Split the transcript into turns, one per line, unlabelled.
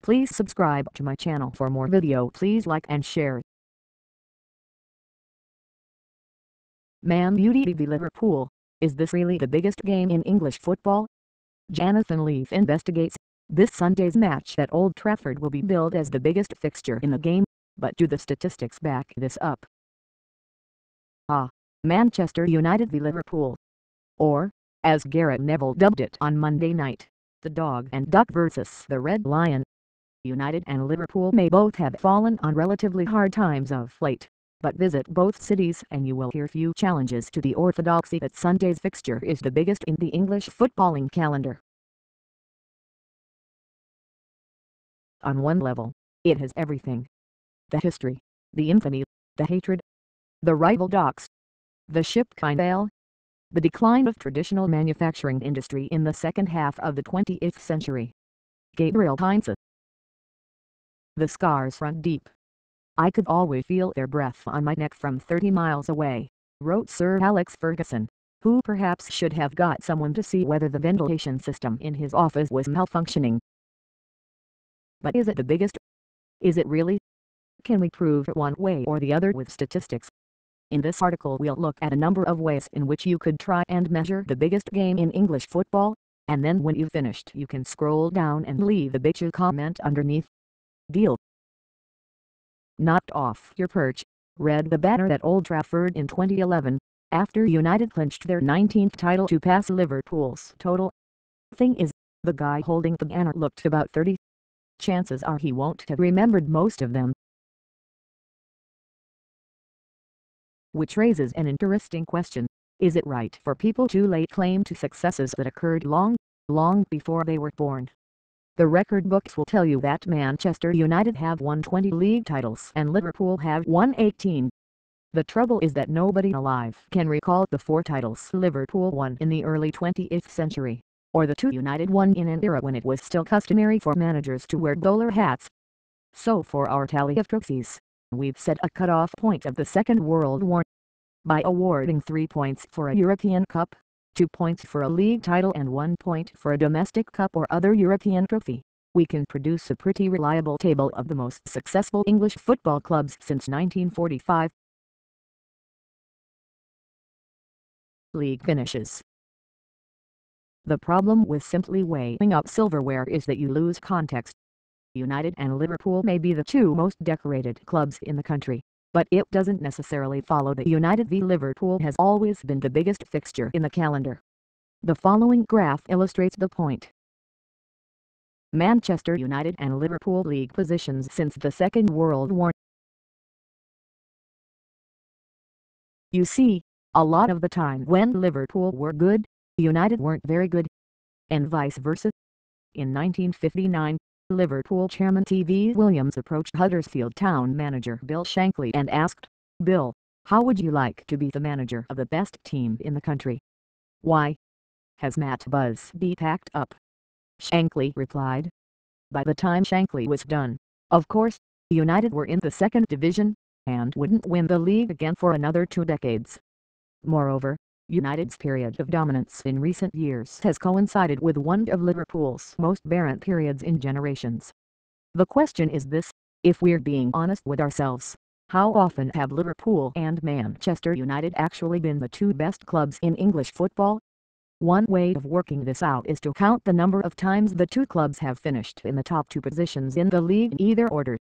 Please subscribe to my channel for more video. Please like and share. Man United v Liverpool. Is this really the biggest game in English football? Jonathan Liew investigates. This Sunday's match at Old Trafford will be billed as the biggest fixture in the game, but do the statistics back this up? Manchester United v Liverpool. Or, as Gareth Neville dubbed it on Monday night, the Dog and Duck versus the Red Lion. United and Liverpool may both have fallen on relatively hard times of late, but visit both cities and you will hear few challenges to the orthodoxy that Sunday's fixture is the biggest in the English footballing calendar. On one level, it has everything. The history, the infamy, the hatred, the rival docks, the ship canal, the decline of traditional manufacturing industry in the second half of the 20th century. Gabriel Heinze. The scars run deep. I could always feel their breath on my neck from 30 miles away, wrote Sir Alex Ferguson, who perhaps should have got someone to see whether the ventilation system in his office was malfunctioning. But is it the biggest? Is it really? Can we prove it one way or the other with statistics? In this article we'll look at a number of ways in which you could try and measure the biggest game in English football, and then when you've finished you can scroll down and leave a bitchy comment underneath. Deal. Knocked off your perch, read the banner at Old Trafford in 2011, after United clinched their 19th title to pass Liverpool's total. Thing is, the guy holding the banner looked about 30. Chances are he won't have remembered most of them. Which raises an interesting question. Is it right for people to lay claim to successes that occurred long before they were born? The record books will tell you that Manchester United have won 20 league titles and Liverpool have won 18. The trouble is that nobody alive can recall the 4 titles Liverpool won in the early 20th century, or the 2 United won in an era when it was still customary for managers to wear bowler hats. So for our tally of trophies, we've set a cut-off point of the Second World War. By awarding 3 points for a European Cup, 2 points for a league title and 1 point for a domestic cup or other European trophy, we can produce a pretty reliable table of the most successful English football clubs since 1945. League finishes. The problem with simply weighing up silverware is that you lose context. United and Liverpool may be the 2 most decorated clubs in the country, but it doesn't necessarily follow that United v Liverpool has always been the biggest fixture in the calendar. The following graph illustrates the point. Manchester United and Liverpool league positions since the Second World War. You see, a lot of the time when Liverpool were good, United weren't very good, and vice versa. In 1959, Liverpool chairman T.V. Williams approached Huddersfield Town manager Bill Shankly and asked, "Bill, how would you like to be the manager of the best team in the country?" "Why? Has Matt Busby packed up?" Shankly replied. By the time Shankly was done, of course, United were in the second division, and wouldn't win the league again for another 2 decades. Moreover, United's period of dominance in recent years has coincided with one of Liverpool's most barren periods in generations. The question is this: if we're being honest with ourselves, how often have Liverpool and Manchester United actually been the 2 best clubs in English football? One way of working this out is to count the number of times the 2 clubs have finished in the top 2 positions in the league in either order.